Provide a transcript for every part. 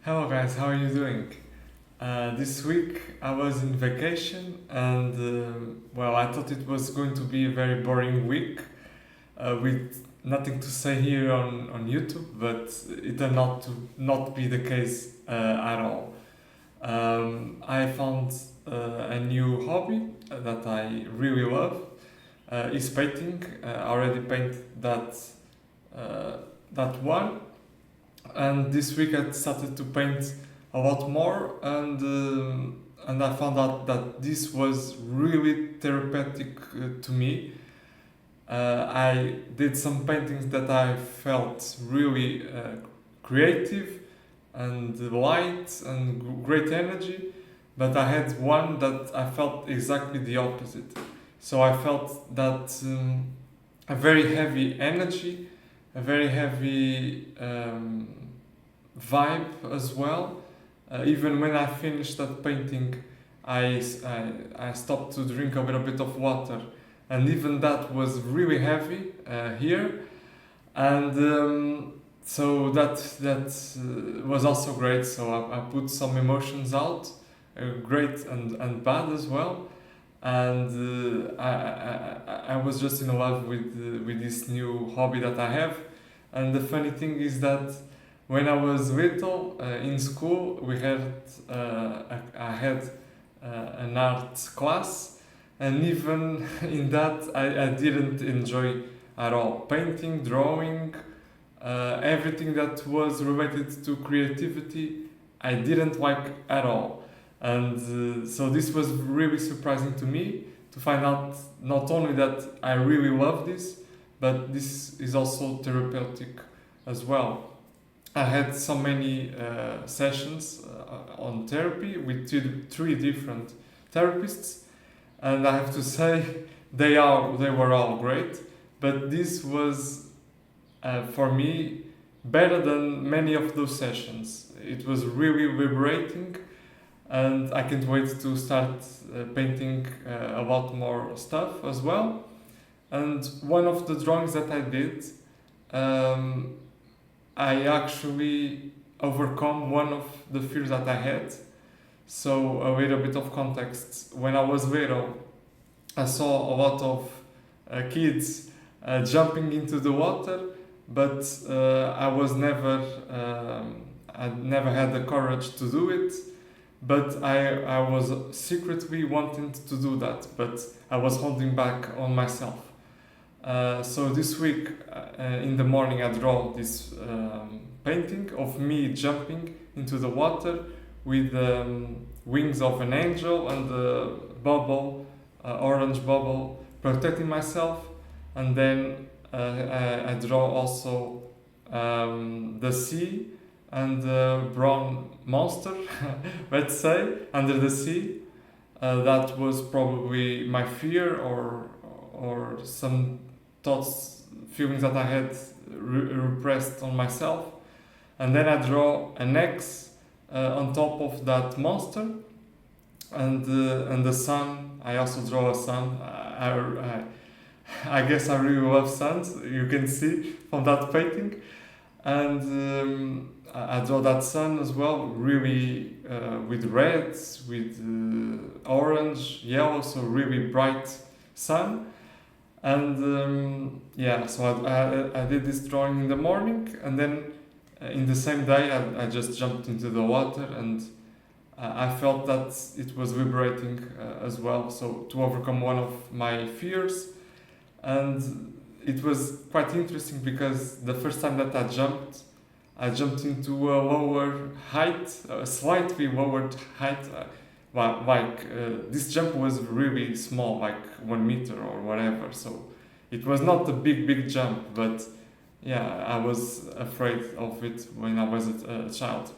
Hello guys, how are you doing? This week I was in vacation and I thought it was going to be a very boring week with nothing to say here on YouTube, but it turned out to not be the case at all. I found a new hobby that I really love is painting. I already paint uh, that one, and this week I started to paint a lot more, and I found out that this was really therapeutic to me. I did some paintings that I felt really creative and light and great energy, but I had one that I felt exactly the opposite. So I felt that a very heavy energy, a very heavy vibe as well. Even when I finished that painting, I stopped to drink a little bit of water, and even that was really heavy here. And so that was also great. So I put some emotions out, great and bad as well. And I was just in love with this new hobby that I have. And the funny thing is that when I was little in school, I had an art class, and even in that I didn't enjoy at all painting, drawing, everything that was related to creativity. I didn't like at all, and so this was really surprising to me to find out not only that I really love this, but this is also therapeutic as well. I had so many sessions on therapy with three different therapists, and I have to say they were all great. But this was for me better than many of those sessions. It was really liberating, and I can't wait to start painting a lot more stuff as well. And one of the drawings that I did. Um, I actually overcome one of the fears that I had. So a little bit of context. When I was little, I saw a lot of kids jumping into the water, but I never had the courage to do it. But I was secretly wanting to do that, but I was holding back on myself. So this week in the morning I draw this painting of me jumping into the water with wings of an angel and a bubble, orange bubble, protecting myself. And then I draw also the sea and the brown monster, let's say, under the sea. That was probably my fear or some thoughts, feelings that I had repressed on myself. And then I draw an X on top of that monster, and the sun. I also draw a sun. I guess I really love suns. You can see from that painting, and I draw that sun as well, really with reds, with orange, yellow, so really bright sun. And so I did this drawing in the morning, and then in the same day I just jumped into the water, and I felt that it was liberating as well. So to overcome one of my fears, and it was quite interesting because the first time that I jumped into a lower height, a slightly lowered height. This jump was really small, like 1 meter or whatever. So it was not a big jump, but yeah, I was afraid of it when I was a child.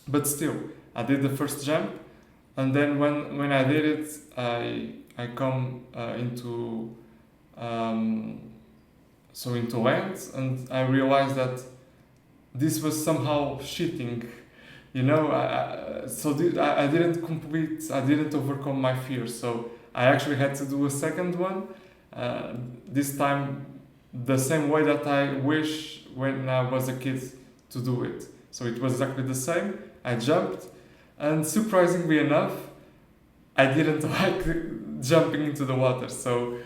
But still, I did the first jump, and then when I did it, I come um, into land, and I realized that this was somehow cheating. I didn't overcome my fear, so I actually had to do a second one, this time the same way that I wish when I was a kid to do it. So it was exactly the same. I jumped, and surprisingly enough, I didn't like jumping into the water. So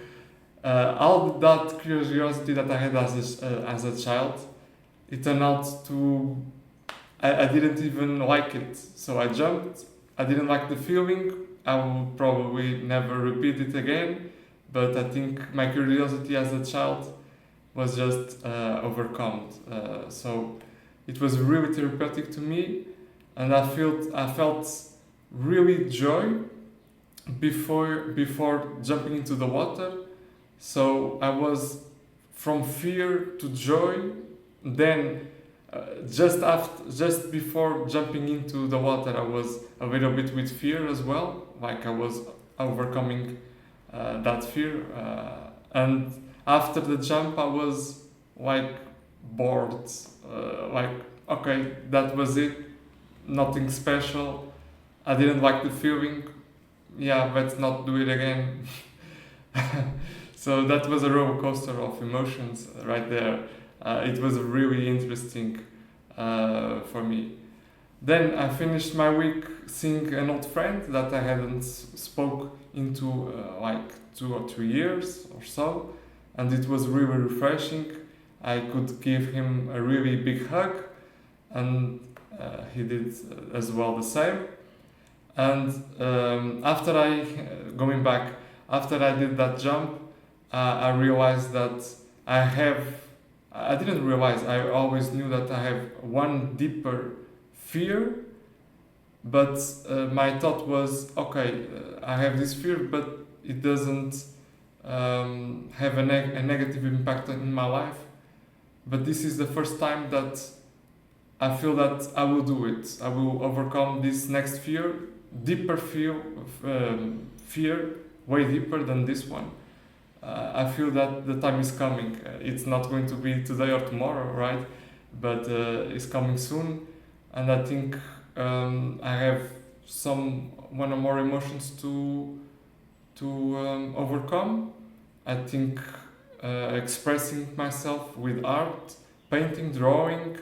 all that curiosity that I had as a child, it turned out to I didn't even like it. So I jumped. I didn't like the feeling. I will probably never repeat it again. But I think my curiosity as a child was just overcome. So it was really therapeutic to me, and I felt really joy before jumping into the water. So I was from fear to joy. Then just before jumping into the water, I was a little bit with fear as well. Like I was overcoming that fear, and after the jump, I was like bored. Like okay, that was it. Nothing special. I didn't like the feeling. Yeah, let's not do it again. So that was a roller coaster of emotions right there. It was really interesting for me. Then I finished my week seeing an old friend that I hadn't spoke into like 2 or 3 years or so, and it was really refreshing. I could give him a really big hug, and he did as well the same. And after going back, after I did that jump, I realized that I have. I didn't realize. I always knew that I have one deeper fear, but my thought was, okay, I have this fear, but it doesn't have a negative impact in my life. But this is the first time that I feel that I will do it. I will overcome this next fear, deeper fear, way deeper than this one. I feel that the time is coming. It's not going to be today or tomorrow, right? But it's coming soon, and I think I have some one or more emotions to overcome. I think expressing myself with art, painting, drawing,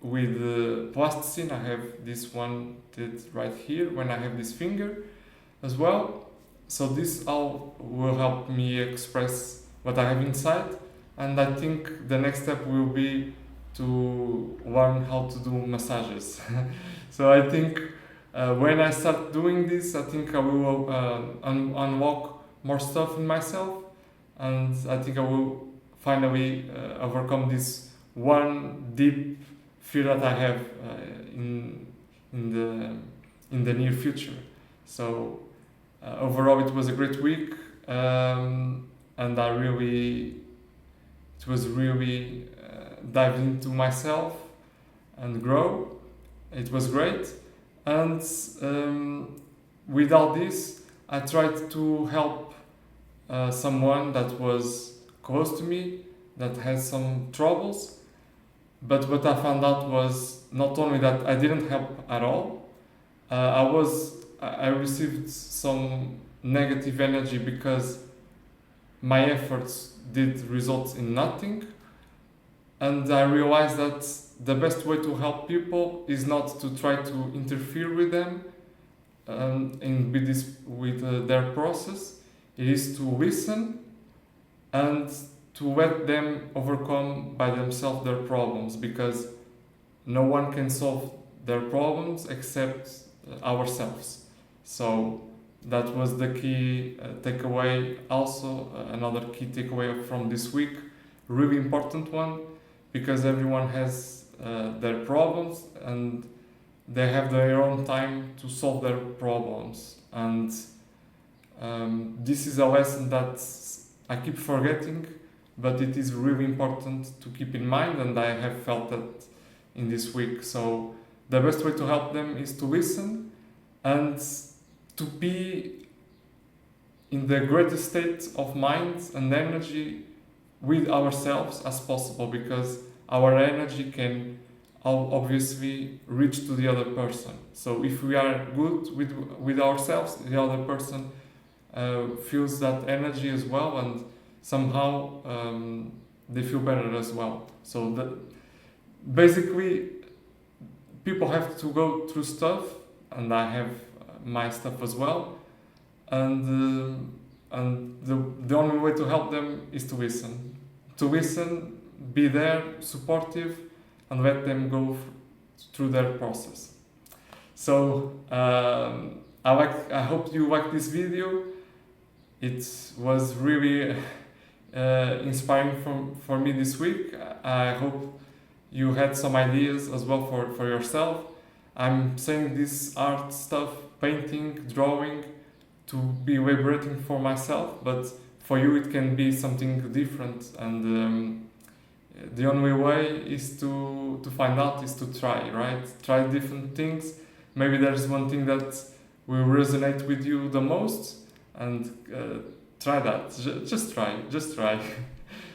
with plasticine. I have this one did right here when I have this finger as well. So this all will help me express what I have inside, and I think the next step will be to learn how to do massages. So I think when I start doing this, I think I will unlock more stuff in myself, and I think I will finally overcome this one deep fear that I have in the near future. So overall, it was a great week, and it was really dive into myself and grow. It was great, and with all this, I tried to help someone that was close to me that had some troubles. But what I found out was not only that I didn't help at all. I received some negative energy because my efforts did result in nothing, and I realized that the best way to help people is not to try to interfere with them with their process. It is to listen and to let them overcome by themselves their problems, because no one can solve their problems except ourselves. So that was the key takeaway. Also, another key takeaway from this week, really important one, because everyone has their problems and they have their own time to solve their problems. And this is a lesson that I keep forgetting, but it is really important to keep in mind, and I have felt that in this week. So the best way to help them is to listen and to be in the greatest state of mind and energy with ourselves as possible, because our energy can obviously reach to the other person. So if we are good with ourselves, the other person feels that energy as well, and somehow they feel better as well. So basically, people have to go through stuff, and I have my stuff as well, and the only way to help them is to listen. To listen, be there, supportive, and let them go through their process. So I hope you like this video. It was really inspiring for me this week. I hope you had some ideas as well for yourself. I'm saying this art stuff, painting, drawing, to be liberating for myself, but for you it can be something different, and the only way is to find out, is to try, right? Try different things. Maybe there's one thing that will resonate with you the most, and try that. Just try.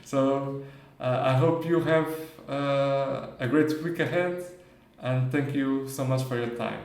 So I hope you have a great week ahead, and thank you so much for your time.